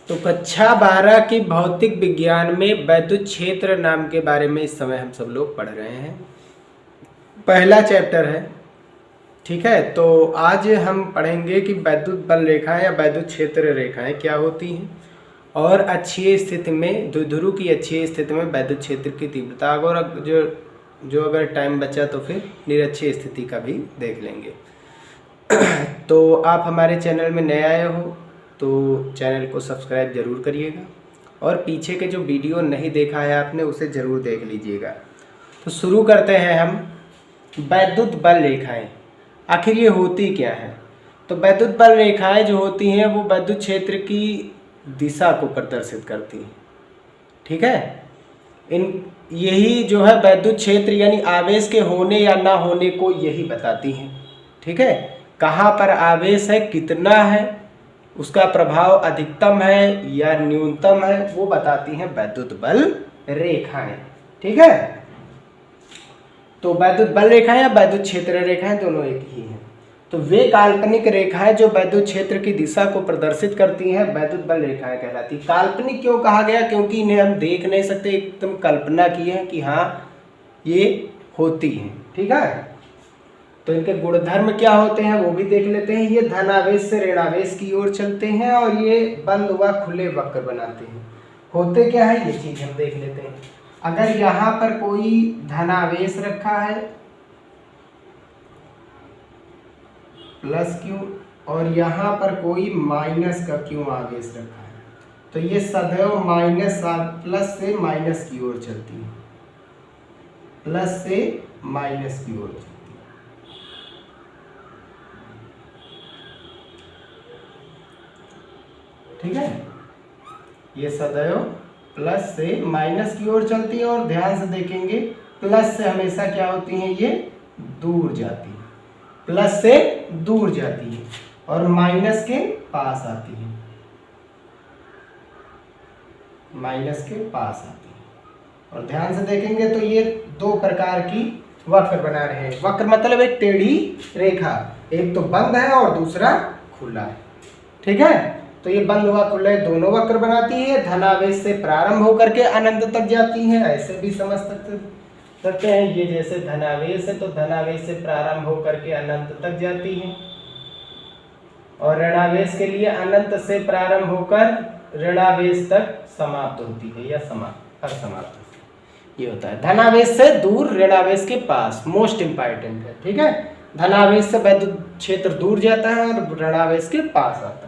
तो कक्षा 12 की भौतिक विज्ञान में वैद्युत क्षेत्र नाम के बारे में इस समय हम सब लोग पढ़ रहे हैं। पहला चैप्टर है, ठीक है। तो आज हम पढ़ेंगे कि वैद्युत बल रेखाएं या वैद्युत क्षेत्र रेखाएं क्या होती हैं और अक्षीय स्थिति में द्विध्रुव की अक्षीय स्थिति में वैद्युत क्षेत्र की तीव्रता, और जो अगर टाइम बचा तो फिर निरक्षीय स्थिति का भी देख लेंगे। तो आप हमारे चैनल में नए आए हो तो चैनल को सब्सक्राइब जरूर करिएगा और पीछे के जो वीडियो नहीं देखा है आपने उसे ज़रूर देख लीजिएगा। तो शुरू करते हैं हम। वैद्युत बल रेखाएं आखिर ये होती क्या है? तो वैद्युत बल रेखाएं जो होती हैं वो वैद्युत क्षेत्र की दिशा को प्रदर्शित करती हैं, ठीक है। यही जो है वैद्युत क्षेत्र यानी आवेश के होने या ना होने को यही बताती हैं, ठीक है। कहाँ पर आवेश है, कितना है, उसका प्रभाव अधिकतम है या न्यूनतम है, वो बताती हैं वैद्युत बल रेखाएं, ठीक है। तो वैद्युत बल रेखाएं या वैद्युत क्षेत्र रेखाएं दोनों एक ही हैं। तो वे काल्पनिक रेखाएं जो वैद्युत क्षेत्र की दिशा को प्रदर्शित करती हैं वैद्युत बल रेखाएं कहलाती। काल्पनिक क्यों कहा गया? क्योंकि इन्हें हम देख नहीं सकते, एकदम कल्पना की है कि हाँ ये होती हैं, ठीक है। तो इनके गुणधर्म क्या होते हैं वो भी देख लेते हैं। ये धनावेश से ऋणावेश की ओर चलते हैं और ये बंद व खुले वक्र बनाते हैं। होते क्या है ये चीज हम देख लेते हैं। अगर यहाँ पर कोई धनावेश रखा है प्लस क्यू और यहाँ पर कोई माइनस का क्यू आवेश रखा है, तो ये सदैव माइनस प्लस से माइनस की ओर चलती है, प्लस से माइनस की ओर चलती है, ठीक है। ये सदैव प्लस से माइनस की ओर चलती है और ध्यान से देखेंगे प्लस से हमेशा क्या होती है, ये दूर जाती है, प्लस से दूर जाती है और माइनस के पास आती है, माइनस के पास आती है। और ध्यान से देखेंगे तो ये दो प्रकार की वक्र बना रहे हैं। वक्र मतलब एक टेढ़ी रेखा, एक तो बंद है और दूसरा खुला है, ठीक है। तो ये बंद व खुले दोनों वक्र बनाती है। धनावेश से प्रारंभ होकर के अनंत तक जाती है, ऐसे भी समझ सकते हैं। ये जैसे धनावेश है तो धनावेश से प्रारंभ होकर के अनंत तक जाती है और ऋणावेश के लिए अनंत से प्रारंभ होकर ऋणावेश तक समाप्त होती है या समाप्त ये होता है। धनावेश से दूर ऋणावेश के पास, मोस्ट इंपॉर्टेंट है, ठीक है। धनावेश से वैद्युत क्षेत्र दूर जाता है और ऋणावेश के पास आता है।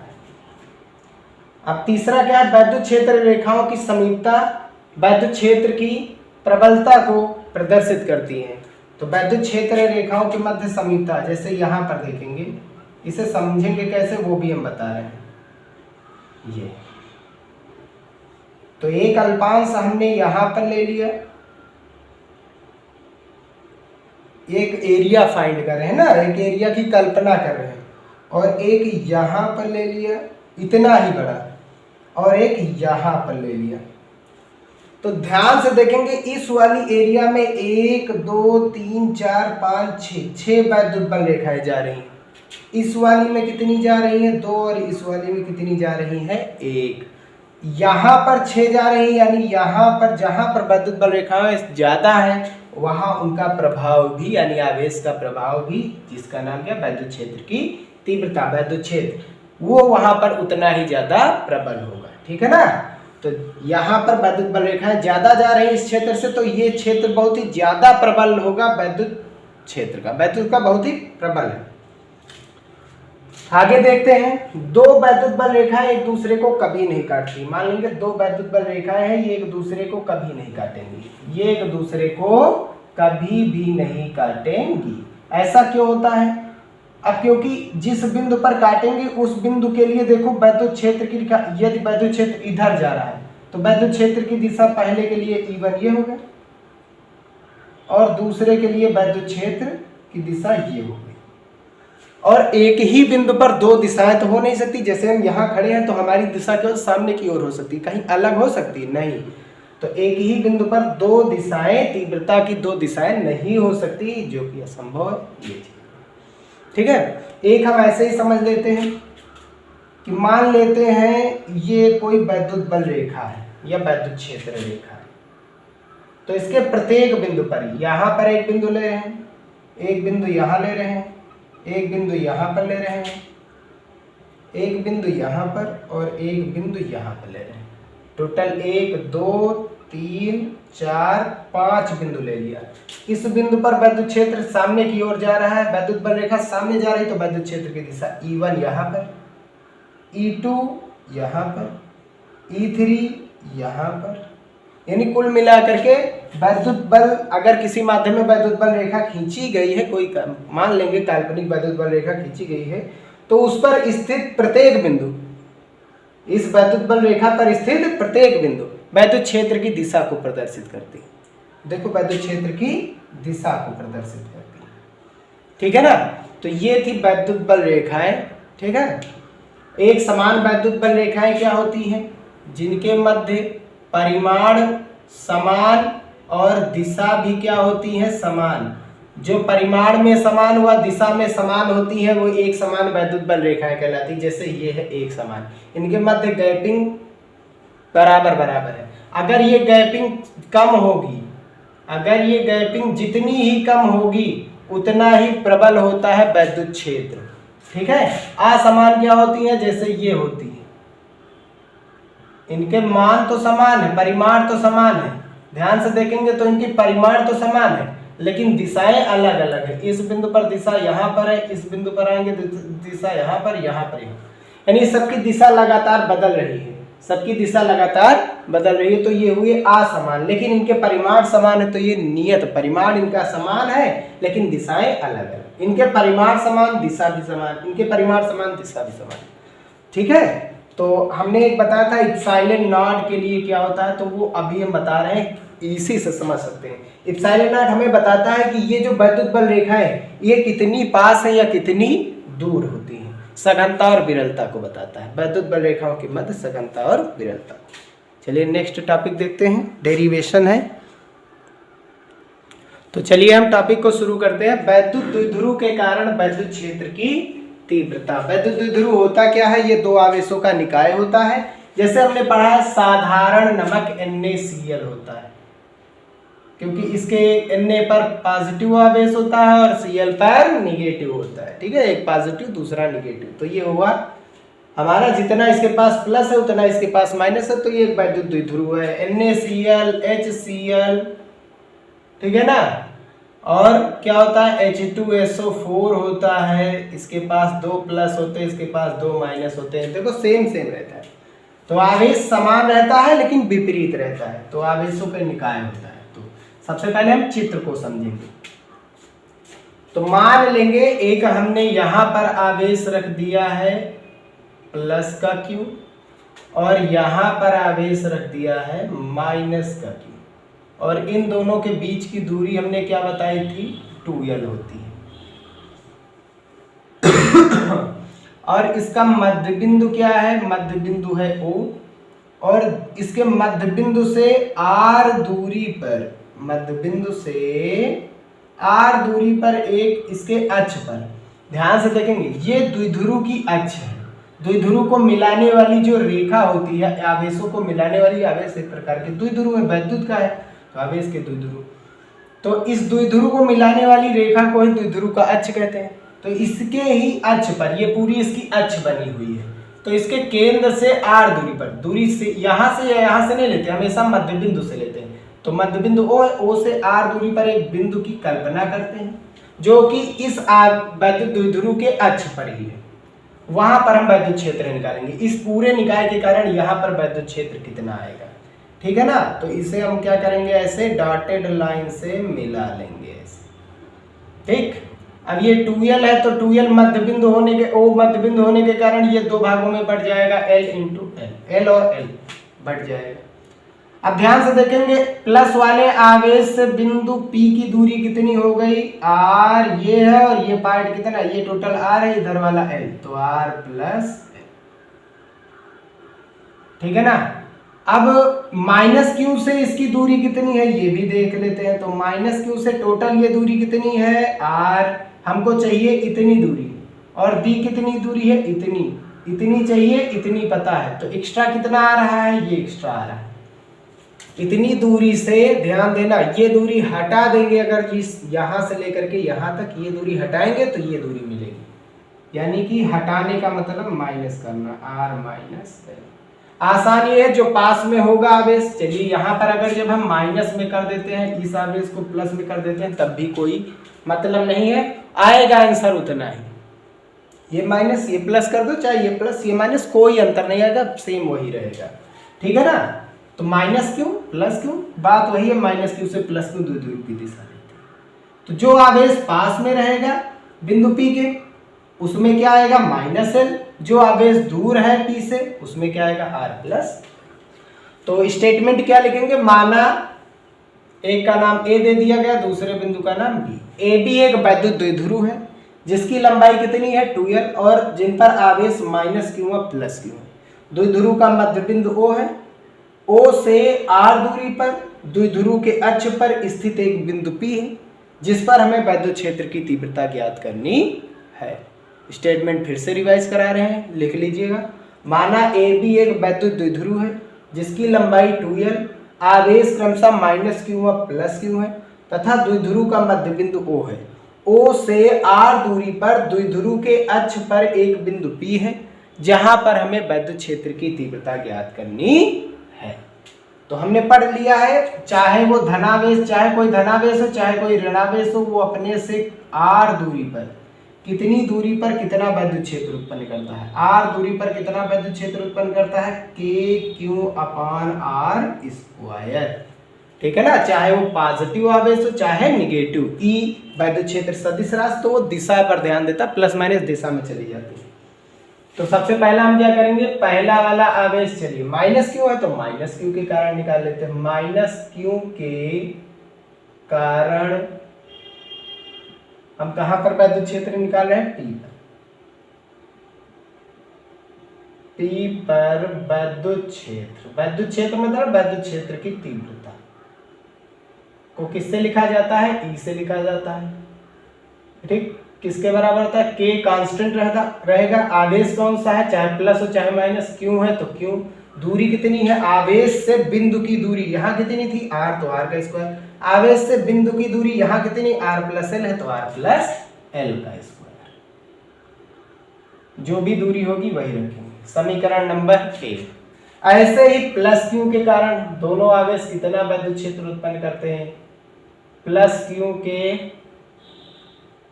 अब तीसरा क्या है? वैद्युत क्षेत्र रेखाओं की समीपता वैद्युत क्षेत्र की प्रबलता को प्रदर्शित करती है। तो वैद्युत क्षेत्र रेखाओं के मध्य समीपता, जैसे यहाँ पर देखेंगे, इसे समझेंगे कैसे वो भी हम बता रहे हैं। ये तो एक अल्पांश हमने यहाँ पर ले लिया, एक एरिया फाइंड कर रहे हैं ना, एक एरिया की कल्पना कर रहे हैं, और एक यहाँ पर ले लिया इतना ही बड़ा और एक यहाँ पर ले लिया। तो ध्यान से देखेंगे इस वाली एरिया में 1 2 3 4 5 6 वैद्युत बल रेखाएं जा रही हैं। इस वाली में कितनी जा रही हैं? 2, और इस वाली में कितनी जा रही है? 1। यहाँ पर 6 जा रही है, यानी यहाँ पर जहाँ पर वैद्युत बल रेखाएं ज्यादा है वहां उनका प्रभाव भी यानी आवेश का प्रभाव भी, जिसका नाम क्या? वैद्युत क्षेत्र की तीव्रता, वैद्युत क्षेत्र, वो वहां पर उतना ही ज्यादा प्रबल होगा, ठीक है ना। तो यहाँ पर वैद्युत बल रेखाएं ज्यादा जा रही है इस क्षेत्र से, तो ये क्षेत्र बहुत ही ज्यादा प्रबल होगा वैद्युत क्षेत्र का, वैद्युत का बहुत ही प्रबल है। आगे देखते हैं। दो वैद्युत बल रेखाएं एक दूसरे को कभी नहीं काटती। मान लेंगे दो वैद्युत बल रेखाएं हैं, ये एक दूसरे को कभी नहीं काटेंगी, ये एक दूसरे को कभी भी नहीं काटेंगी। ऐसा क्यों होता है? अब क्योंकि जिस बिंदु पर काटेंगे उस बिंदु के लिए देखो वैद्युत क्षेत्र की, यदि वैद्युत क्षेत्र इधर जा रहा है तो वैद्युत क्षेत्र की दिशा पहले के लिए E1 ये होगा और दूसरे के लिए वैद्युत क्षेत्र की दिशा ये होगी। और एक ही बिंदु पर दो दिशाएं तो हो नहीं सकती। जैसे हम यहाँ खड़े हैं तो हमारी दिशा केवल सामने की ओर हो सकती, कहीं अलग हो सकती नहीं। तो एक ही बिंदु पर दो दिशाएं, तीव्रता की दो दिशाएं नहीं हो सकती, जो कि असंभव है ये चीज, ठीक है। एक हम ऐसे ही समझ लेते हैं कि मान लेते हैं ये कोई वैद्युत बल रेखा है या वैद्युत क्षेत्र रेखा है, तो इसके प्रत्येक बिंदु पर, यहाँ पर एक बिंदु ले रहे हैं, एक बिंदु यहाँ ले रहे हैं, एक बिंदु यहाँ पर ले रहे हैं, एक बिंदु यहाँ पर और एक बिंदु यहाँ पर ले रहे हैं। टोटल 1 2 3 4 5 बिंदु ले लिया। इस बिंदु पर वैद्युत क्षेत्र सामने की ओर जा रहा है, वैद्युत बल रेखा सामने जा रही, तो वैद्युत क्षेत्र की दिशा E1 यहाँ पर, E2 यहाँ पर, E3 यहाँ पर, यानी कुल मिलाकर के वैद्युत बल, अगर किसी माध्यम में वैद्युत बल रेखा खींची गई है, कोई मान लेंगे काल्पनिक वैद्युत बल रेखा खींची गई है, तो उस पर स्थित प्रत्येक बिंदु, इस वैद्युत बल रेखा पर स्थित प्रत्येक बिंदु वैद्युत क्षेत्र की दिशा को प्रदर्शित करती है। देखो वैद्युत क्षेत्र की दिशा को प्रदर्शित करती है, ठीक है ना। तो ये थी वैद्युत बल रेखाएं, ठीक है। एक समान वैद्युत बल रेखाएं क्या होती हैं? जिनके मध्य परिमाण समान और दिशा भी क्या होती है? समान। जो परिमाण में समान व दिशा में समान होती है वो एक समान वैद्युत बल रेखाएं कहलाती है। जैसे ये है एक समान, इनके मध्य गैपिंग बराबर बराबर है। अगर ये गैपिंग कम होगी, अगर ये गैपिंग जितनी ही कम होगी उतना ही प्रबल होता है वैद्युत क्षेत्र, ठीक है। असमान क्या होती है? जैसे ये होती है, इनके मान तो समान है, परिमाण तो समान है, ध्यान से देखेंगे तो इनकी परिमाण तो समान है लेकिन दिशाएं अलग अलग है। इस बिंदु पर दिशा यहाँ पर है, इस बिंदु पर आएंगे दिशा यहाँ पर, यहाँ पर, यानी सबकी दिशा लगातार बदल रही है, सबकी दिशा लगातार बदल रही है। तो ये हुए असमान, लेकिन इनके परिमाण समान है, तो ये नियत परिमाण इनका समान है लेकिन दिशाएं अलग अलग। इनके परिमाण समान, दिशा भी समान, इनके परिमाण समान, दिशा भी समान, ठीक है। तो हमने एक बताया था इप्सिलॉन नॉट के लिए क्या होता है, तो वो अभी हम बता रहे हैं, इसी से समझ सकते हैं। इप्सिलॉन नॉट हमें बताता है कि ये जो वैद्युत बल रेखा है ये कितनी पास है या कितनी दूर होती है, सघनता और विरलता को बताता है। वैद्युत बल रेखाओं के मध्य सघनता और विरलता। चलिए नेक्स्ट टॉपिक देखते हैं, डेरिवेशन है। तो चलिए हम टॉपिक को शुरू करते हैं। वैद्युत द्विध्रुव के कारण वैद्युत क्षेत्र की तीव्रता। वैद्युत द्विध्रुव होता क्या है? ये दो आवेशों का निकाय होता है। जैसे हमने पढ़ा है साधारण नमक NaCl होता है, क्योंकि इसके Na पर पॉजिटिव आवेश होता है और Cl पर निगेटिव होता है, ठीक है। एक पॉजिटिव दूसरा निगेटिव। तो ये हुआ हमारा, जितना इसके पास प्लस है उतना इसके पास माइनस है, तो ये एक वैद्युत द्विध्रुव है। NaCl HCl, ठीक है ना। और क्या होता है? H2SO4 होता है, इसके पास 2 प्लस होते हैं, इसके पास 2 माइनस होते हैं। देखो सेम रहता है। तो आवेश समान रहता है लेकिन विपरीत रहता है, तो आवेशों पर निकाय होता है। तो सबसे पहले हम चित्र को समझेंगे। तो मान लेंगे एक हमने यहाँ पर आवेश रख दिया है प्लस का Q और यहाँ पर आवेश रख दिया है माइनस का Q, और इन दोनों के बीच की दूरी हमने क्या बताई थी? 2L होती है। और इसका मध्य बिंदु क्या है? मध्य बिंदु है O, और इसके मध्य बिंदु से R दूरी पर, मध्य बिंदु से R दूरी पर एक इसके अक्ष पर, ध्यान से देखेंगे ये द्विध्रुव की अक्ष है। द्विध्रुव को मिलाने वाली जो रेखा होती है, आवेशों को मिलाने वाली, आवेश एक प्रकार के द्विध्रुव है, वैद्युत का है तो आवेश के द्विध्रुव। तो इस द्विध्रुव को मिलाने वाली रेखा को ही द्विध्रुव का अक्ष कहते हैं। तो इसके ही अक्ष पर, ये पूरी इसकी अक्ष बनी हुई है, तो इसके केंद्र से R दूरी पर, दूरी से यहाँ से नहीं लेते, हमेशा मध्य बिंदु से लेते हैं। तो मध्य बिंदु O से R दूरी पर एक बिंदु की कल्पना करते हैं जो कि इस वैद्युत द्विध्रुव के अक्ष पर ही है। वहां पर हम वैद्युत क्षेत्र निकालेंगे। इस पूरे निकाय के कारण यहाँ पर वैद्युत क्षेत्र कितना आएगा, ठीक है ना। तो इसे हम क्या करेंगे? ऐसे डॉटेड लाइन से मिला लेंगे ऐसे, ठीक। अब ये 2L है तो 2L मध्य बिंदु होने के, O मध्य बिंदु होने के कारण ये दो भागों में बढ़ जाएगा, L इंटू L और L बढ़ जाएगा। अब ध्यान से देखेंगे प्लस वाले आवेश से बिंदु P की दूरी कितनी हो गई? R ये है और ये पार्ट कितना? ये टोटल R है, इधर वाला L, तो R प्लस L, ठीक है ना। अब माइनस Q से इसकी दूरी कितनी है ये भी देख लेते हैं। तो माइनस Q से टोटल ये दूरी कितनी है? R, हमको चाहिए इतनी दूरी, और दी कितनी दूरी है? इतनी। इतनी चाहिए, इतनी पता है, तो एक्स्ट्रा कितना आ रहा है, ये एक्स्ट्रा आ रहा है। इतनी दूरी से ध्यान देना, ये दूरी हटा देंगे अगर जिस यहां से लेकर के यहां तक ये दूरी हटाएंगे तो ये दूरी मिलेगी, यानी कि हटाने का मतलब माइनस करना, r माइनस l। आसान ये है, जो पास में होगा आवेश, चलिए यहाँ पर अगर जब हम माइनस में कर देते हैं, इस आवेश को प्लस में कर देते हैं, तब भी कोई मतलब नहीं है, आएगा आंसर उतना ही। ये माइनस ये प्लस कर दो, चाहे ये प्लस ये माइनस, कोई अंतर नहीं आएगा, सेम वही रहेगा, ठीक है ना। तो माइनस क्यों प्लस क्यों, बात वही है, माइनस क्यू से प्लस क्यू द्विध्रुव की दिशा लेते हैं। तो जो आवेश पास में रहेगा बिंदु P के, उसमें क्या आएगा माइनस l, जो आवेश दूर है P से उसमें क्या आएगा r प्लस। तो स्टेटमेंट क्या लिखेंगे, माना एक का नाम A दे दिया गया, दूसरे बिंदु का नाम B। AB एक वैद्युत द्विध्रुव है जिसकी लंबाई कितनी है 2l, और जिन पर आवेश माइनस क्यू व प्लस क्यू है। द्विध्रुव का मध्य बिंदु O है, O से r दूरी पर द्विध्रुव के अक्ष पर स्थित एक बिंदु P है जिस पर हमें वैद्युत क्षेत्र की तीव्रता ज्ञात करनी है। स्टेटमेंट फिर से रिवाइज करा रहे हैं, लिख लीजिएगा। माना AB एक वैद्युत द्विध्रुव है जिसकी लंबाई 2l, आवेश क्रमशः माइनस क्यू व प्लस क्यू है तथा द्विध्रुव का मध्य बिंदु O है। O से r दूरी पर द्विध्रुव के अक्ष पर एक बिंदु P है जहां पर हमें वैद्युत क्षेत्र की तीव्रता ज्ञात करनी है। तो हमने पढ़ लिया है, चाहे वो धनावेश, चाहे कोई धनावेश हो चाहे कोई ऋणावेश हो, वो अपने से r दूरी पर कितनी दूरी पर कितना वैद्युत क्षेत्र उत्पन्न करता है, r दूरी पर कितना वैद्युत क्षेत्र उत्पन्न करता है, KQ अपान r स्क्वायर, ठीक है ना। चाहे वो पॉजिटिव आवेश हो चाहे निगेटिव, E वैद्युत क्षेत्र सदिश राशि, तो वो दिशा पर ध्यान देता, प्लस माइनस दिशा में चली जाती है। तो सबसे पहला हम क्या करेंगे, पहला वाला आवेश, चलिए माइनस क्यू है तो माइनस क्यू के कारण निकाल लेते हैं। माइनस क्यू के कारण हम कहां पर वैद्युत क्षेत्र निकाल रहे हैं, P पर वैद्युत क्षेत्र। वैद्युत क्षेत्र मतलब वैद्युत क्षेत्र की तीव्रता को किससे लिखा जाता है, E से लिखा जाता है, ठीक। किसके बराबर होता है, K कांस्टेंट रहेगा, आवेश कौन सा है, चाहे प्लस हो चाहे माइनस, क्यों है तो क्यों, दूरी कितनी है, आवेश से बिंदु की दूरी यहाँ कितनी थी r, तो r का स्क्वायर, आवेश से बिंदु की दूरी यहाँ कितनी r प्लस l है, तो r प्लस l का स्क्वायर, जो भी दूरी होगी वही रखेंगे। समीकरण नंबर 1। ऐसे ही प्लस क्यू के कारण दोनों आवेश कितना वैद्युत क्षेत्र उत्पन्न करते हैं, प्लस क्यू के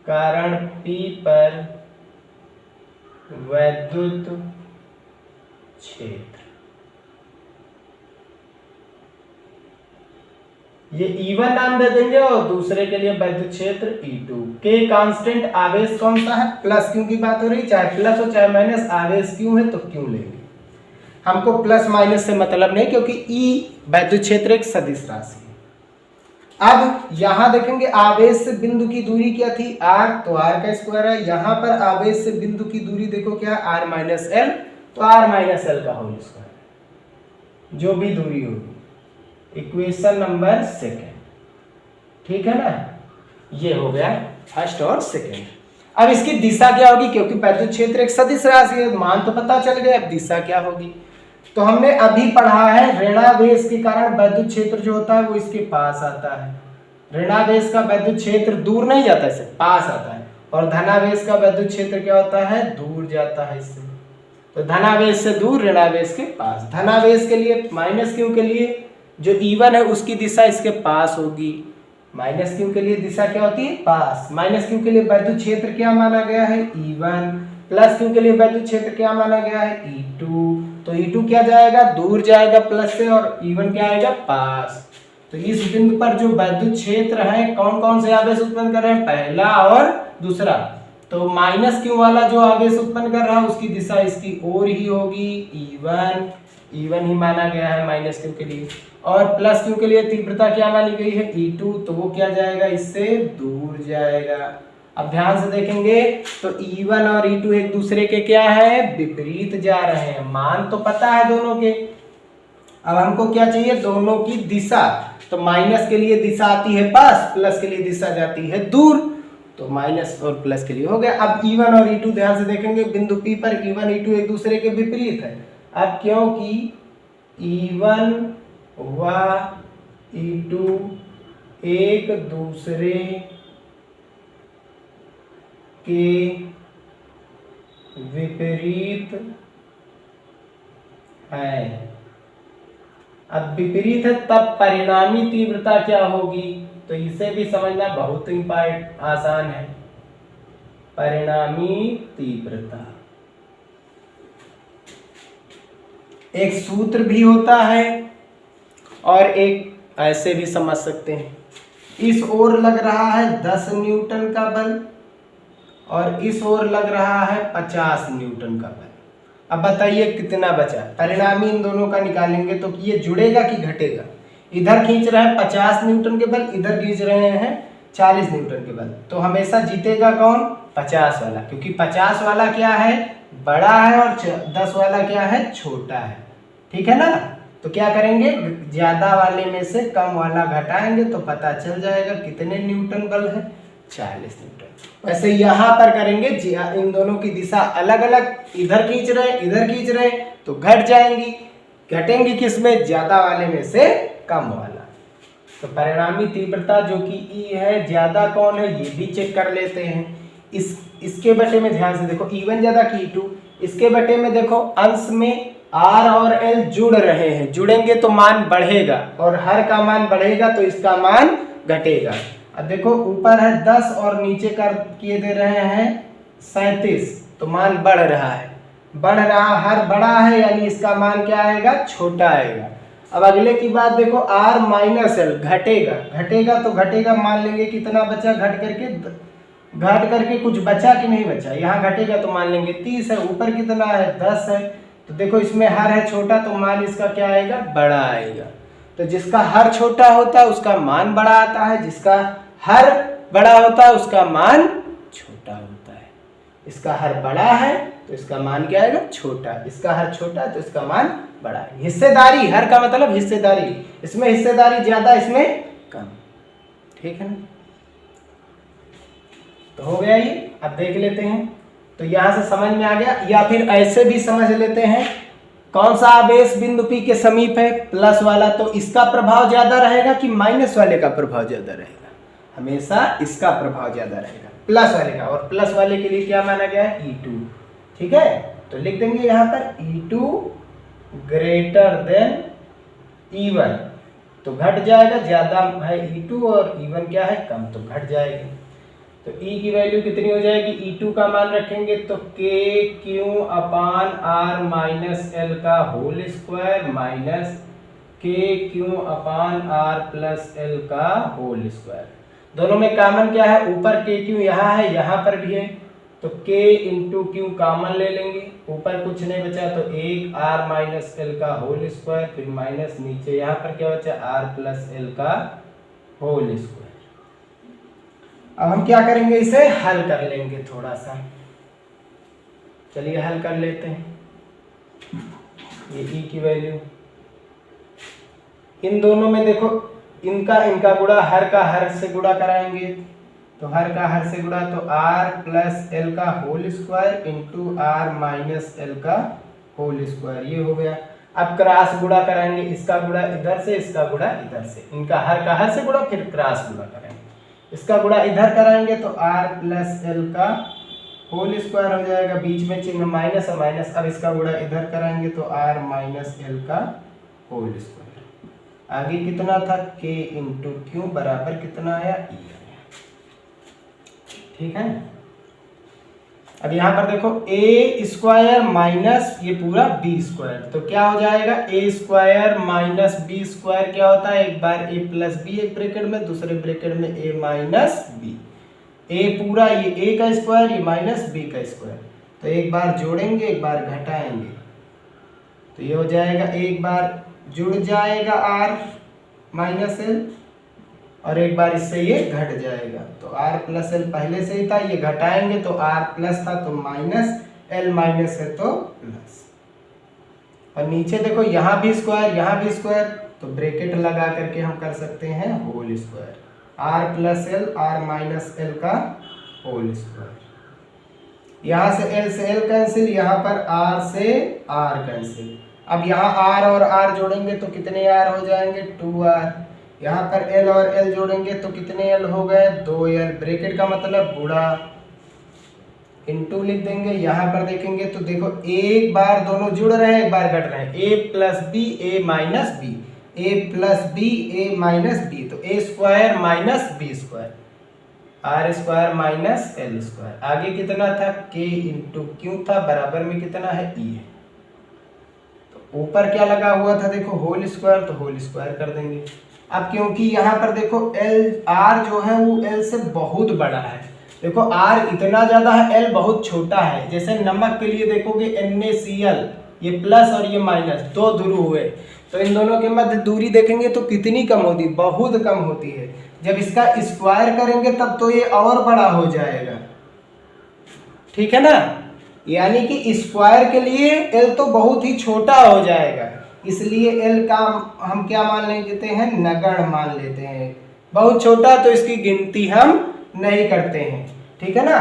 कारण P पर वैद्युत क्षेत्र, ये E1 नाम दे देंगे और दूसरे के लिए वैद्युत क्षेत्र E2। K कांस्टेंट, आवेश कौन सा है, प्लस क्यू की बात हो रही, चाहे प्लस हो चाहे माइनस, आवेश क्यू है तो क्यू लेंगे, हमको प्लस माइनस से मतलब नहीं, क्योंकि E वैद्युत क्षेत्र एक सदिश राशि है। अब यहां देखेंगे आवेश से बिंदु की दूरी क्या थी r, तो r का स्क्वायर है, यहां पर आवेश से बिंदु की दूरी देखो क्या r माइनस l, तो r माइनस l का होल स्क्वायर, जो भी दूरी होगी। इक्वेशन नंबर 2, ठीक है ना, ये हो गया फर्स्ट और सेकंड। अब इसकी दिशा क्या होगी, क्योंकि वैद्युत क्षेत्र एक सदिश राशि है, मान तो पता चल गया, अब दिशा क्या होगी। तो हमने अभी पढ़ा है ऋणावेश के कारण वैद्युत क्षेत्र जो होता है वो इसके पास आता है, ऋणावेश का वैद्युत क्षेत्र दूर नहीं जाता, इससे पास आता है, और धनावेश का वैद्युत क्षेत्र क्या होता है, दूर जाता है इससे। तो धनावेश से दूर, ऋणावेश के पास। धनावेश के लिए माइनस क्यू के लिए जो E1 है उसकी दिशा इसके पास होगी, माइनस क्यू के लिए दिशा क्या होती है, पास। माइनस क्यू के लिए वैद्युत क्षेत्र क्या माना गया है, E1, प्लस क्यू के लिए वैद्युत क्षेत्र क्या माना गया है, E2। तो E2 क्या जाएगा, दूर जाएगा प्लस से, और E1 क्या आएगा, पास। तो इस बिंदु पर जो वैद्युत क्षेत्र है कौन कौन से आवेश उत्पन्न कर रहे हैं, पहला और दूसरा। तो माइनस क्यू वाला जो आवेश उत्पन्न कर रहा है उसकी दिशा इसकी ओर ही होगी, E1 ही माना गया है माइनस क्यू के लिए, और प्लस क्यू के लिए तीव्रता क्या मानी गई है, E2, तो वो क्या जाएगा, इससे दूर जाएगा। अब ध्यान से देखेंगे तो E1 और E2 एक दूसरे के क्या है, विपरीत जा रहे हैं, मान तो पता है दोनों के। अब हमको क्या चाहिए, दोनों की दिशा। तो माइनस के लिए दिशा आती है पास, प्लस के लिए दिशा जाती है दूर। तो माइनस और प्लस के लिए हो गया। अब E1 और E2 ध्यान से देखेंगे, बिंदु P पर E1 E2 एक दूसरे के विपरीत है। अब क्योंकि E1 व E2 एक दूसरे के विपरीत है, अब विपरीत है तब परिणामी तीव्रता क्या होगी, तो इसे भी समझना बहुत इंपॉर्टेंट आसान है। परिणामी तीव्रता एक सूत्र भी होता है और एक ऐसे भी समझ सकते हैं। इस ओर लग रहा है 10 न्यूटन का बल और इस ओर लग रहा है 50 न्यूटन का बल। अब बताइए कितना बचा। परिणामी इन दोनों का निकालेंगे तो ये जुड़ेगा कि घटेगा। इधर खींच रहे हैं 50 न्यूटन के बल, इधर खींच रहे हैं 40 न्यूटन के बल, तो हमेशा जीतेगा कौन, 50 वाला, क्योंकि 50 वाला क्या है, बड़ा है और 10 वाला क्या है, छोटा है। ठीक है ना। तो क्या करेंगे, ज्यादा वाले में से कम वाला घटाएंगे तो पता चल जाएगा कितने न्यूटन बल है, 40 न्यूटन। वैसे यहाँ पर करेंगे, इन दोनों की दिशा अलग अलग, इधर खींच रहे हैं इधर खींच रहे हैं तो घट जाएंगी। घटेंगी किसमें, ज्यादा वाले में से कम वाला। तो परिणामी तीव्रता जो कि E है, ज्यादा कौन है ये भी चेक कर लेते हैं। इसके बटे में ध्यान से देखो, E1 ज्यादा कि E2। इसके बटे में देखो अंश में R और L जुड़ रहे हैं, जुड़ेंगे तो मान बढ़ेगा और हर का मान बढ़ेगा तो इसका मान घटेगा। अब देखो ऊपर है 10 और नीचे कर किए दे रहे हैं 37, तो मान बढ़ रहा है, बढ़ रहा, हर बड़ा है यानी इसका मान क्या आएगा, छोटा आएगा। अब अगले की बात देखो, R माइनस L घटेगा, घटेगा तो घटेगा, मान लेंगे कितना बचा, घट करके कुछ बचा कि नहीं बचा, यहाँ घटेगा तो मान लेंगे 30 है, ऊपर कितना है 10 है, तो देखो इसमें हर है छोटा तो मान इसका क्या आएगा, बड़ा आएगा। तो जिसका हर छोटा होता है उसका मान बड़ा आता है, जिसका हर बड़ा होता है उसका मान छोटा होता है। इसका हर बड़ा है तो इसका मान क्या आएगा, छोटा, इसका हर छोटा है तो इसका मान बड़ा है। हिस्सेदारी, हर का मतलब हिस्सेदारी, इसमें हिस्सेदारी ज्यादा इसमें कम। ठीक है ना। तो हो गया ये। अब देख लेते हैं, तो यहां से समझ में आ गया, या फिर ऐसे भी समझ लेते हैं, कौन सा आवेश बिंदु P के समीप है, प्लस वाला, तो इसका प्रभाव ज्यादा रहेगा कि माइनस वाले का प्रभाव ज्यादा रहेगा, हमेशा इसका प्रभाव ज्यादा रहेगा, प्लस वाले का। और प्लस वाले के लिए क्या माना गया है, E2। ठीक है, तो लिख देंगे यहाँ पर E2 ग्रेटर देन E1, तो घट जाएगा, ज्यादा है E2 और E1 क्या है, कम, तो घट जाएगी। तो E की वैल्यू कितनी हो जाएगी, E2 का मान रखेंगे तो KQ/R माइनस L का whole square minus KQ/R plus L का होल स्क्वायर। दोनों में कॉमन क्या है, ऊपर KQ यहाँ है, यहाँ पर भी है, तो K इंटू Q कॉमन ले लेंगे, ऊपर कुछ नहीं बचा तो 1 R माइनस L का होल स्क्वायर, फिर माइनस नीचे यहाँ पर क्या बचा, R प्लस L का होल स्क्वायर। अब हम क्या करेंगे, इसे हल कर लेंगे थोड़ा सा। चलिए हल कर लेते हैं। ये E की वैल्यू, इन दोनों में देखो, इनका गुणा हर का हर से गुणा कराएंगे, तो हर का हर से गुणा तो R प्लस L का whole square into R minus L का होल स्क्वायर, ये हो गया। अब क्रॉस गुणा कराएंगे, इसका गुणा इधर से, इसका गुणा इधर से, इनका हर का हर से गुणा, फिर क्रॉस गुणा करेंगे, इसका गुणा इधर कराएंगे तो R प्लस L का होल स्क्वायर हो जाएगा, बीच में चिन्ह माइनस है, माइनस। अब इसका गुणा इधर कराएंगे तो R माइनस L का होल स्क्वायर। आगे कितना था, K इंटू Q बराबर कितना आया, E आया। ठीक है। अब यहाँ पर देखो A स्क्वायर माइनस ये पूरा B स्क्वायर, तो क्या हो जाएगा, A square minus B square क्या होता है, एक बार A प्लस B एक ब्रैकेट में, दूसरे ब्रैकेट में A माइनस B, A पूरा ये A का स्क्वायर, ये माइनस B का स्क्वायर, तो एक बार जोड़ेंगे एक बार घटाएंगे, तो ये हो जाएगा, एक बार जुड़ जाएगा R माइनस L और एक बार इससे ये घट जाएगा, तो R प्लस L पहले से ही था, ये घटाएंगे तो R प्लस था तो माइनस, L माइनस है तो प्लस। और नीचे देखो यहाँ भी स्क्वायर यहाँ भी स्क्वायर, तो ब्रैकेट लगा करके हम कर सकते हैं whole square, R plus L R minus L का होल स्क्वायर। यहाँ से L कैंसिल, यहाँ पर R से R कैंसिल। अब यहाँ R और R जोड़ेंगे तो कितने R हो जाएंगे 2R। यहाँ पर L और L जोड़ेंगे तो कितने L हो गए 2L। ब्रैकेट का मतलब गुणा, इनटू लिख देंगे। यहाँ पर देखेंगे तो देखो एक बार दोनों जुड़ रहे हैं, एक बार घट रहे हैं। a plus B A minus B, A plus B A minus B, तो A square minus B square, R square minus L square. आगे कितना था k इंटू क्यू था, बराबर में कितना है e है। तो ऊपर क्या लगा हुआ था देखो होल स्क्वायर, तो होल स्क्वायर कर देंगे। अब क्योंकि यहाँ पर देखो एल आर जो है वो एल से बहुत बड़ा है, देखो R इतना ज्यादा है, L बहुत छोटा है। जैसे नमक के लिए देखोगे NaCl, ये प्लस और ये माइनस दो ध्रुव हुए, तो इन दोनों के मध्य दूरी देखेंगे तो कितनी कम होती है, बहुत कम होती है। जब इसका स्क्वायर करेंगे तब तो ये और बड़ा हो जाएगा, ठीक है ना। यानी कि स्क्वायर के लिए L तो बहुत ही छोटा हो जाएगा, इसलिए L का हम क्या मान लेते हैं, नगण्य मान लेते हैं। बहुत छोटा तो इसकी गिनती हम नहीं करते हैं, ठीक है ना।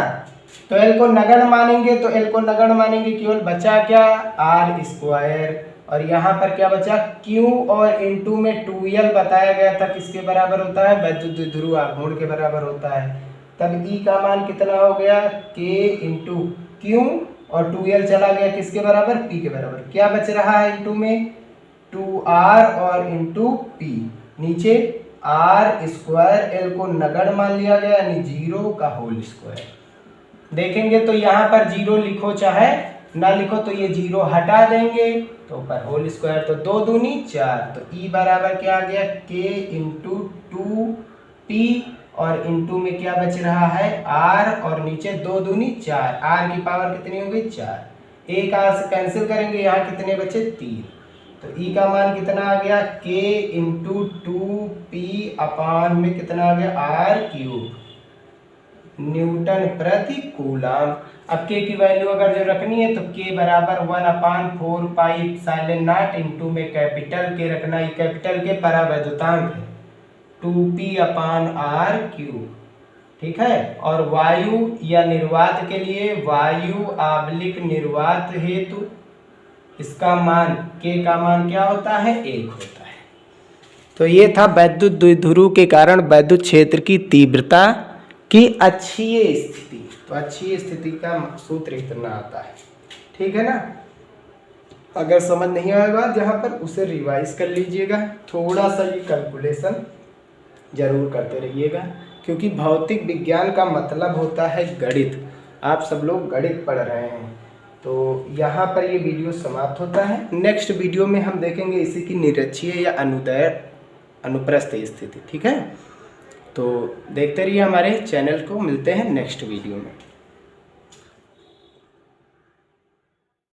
तो L को नगण्य मानेंगे, तो L को नगण्य मानेंगे, केवल बचा क्या R स्क्वायर, और यहाँ पर क्या बचा Q, और इनटू में 2L बताया गया था किसके बराबर होता है, वैद्युत द्विध्रुव आघूर्ण के बराबर होता है। तब E का मान कितना हो गया K इंटू Q, और 2L चला गया किसके बराबर, P के बराबर। क्या बच रहा है इनटू में 2R और इंटू P, नीचे R स्क्वायर, L को नगण्य मान लिया गया यानी 0 का होल स्क्वायर। देखेंगे तो यहाँ पर 0 लिखो चाहे ना लिखो, तो ये 0 हटा देंगे तो ऊपर होल स्क्वायर, तो 2 दूनी 4, तो E बराबर क्या आ गया K इंटू 2P, और इंटू में क्या बच रहा है R, और नीचे 2 दूनी 4, R की पावर कितनी होगी 4। एक R से कैंसिल करेंगे, यहाँ कितने बचे 3, तो E का मान कितना आ गया K इंटू 2P अपान में कितना आ गया R क्यूब, न्यूटन प्रति कूलम। अब K की वैल्यू अगर जो रखनी है तो K बराबर 1/4 पाई एप्सिलॉन नॉट, इंटू में कैपिटल K रखना, ये कैपिटल K परावैद्युतांक है 2P अपान R क्यूब, ठीक है। और वायु या निर्वात के लिए वायु आबलिक निर्वात हेतु इसका मान K का मान क्या होता है 1 होता है। तो ये था वैद्युत द्विध्रुव के कारण वैद्युत क्षेत्र की तीव्रता की अक्षीय स्थिति। तो अक्षीय स्थिति का सूत्र इतना आता है, ठीक है ना। अगर समझ नहीं आएगा जहाँ पर उसे रिवाइज कर लीजिएगा, थोड़ा सा ये कैलकुलेशन जरूर करते रहिएगा, क्योंकि भौतिक विज्ञान का मतलब होता है गणित। आप सब लोग गणित पढ़ रहे हैं। तो यहाँ पर ये वीडियो समाप्त होता है। नेक्स्ट वीडियो में हम देखेंगे इसी की निरक्षीय या अनुदैर्घ्य अनुप्रस्थ स्थिति, ठीक है। तो देखते रहिए हमारे चैनल को, मिलते हैं नेक्स्ट वीडियो में।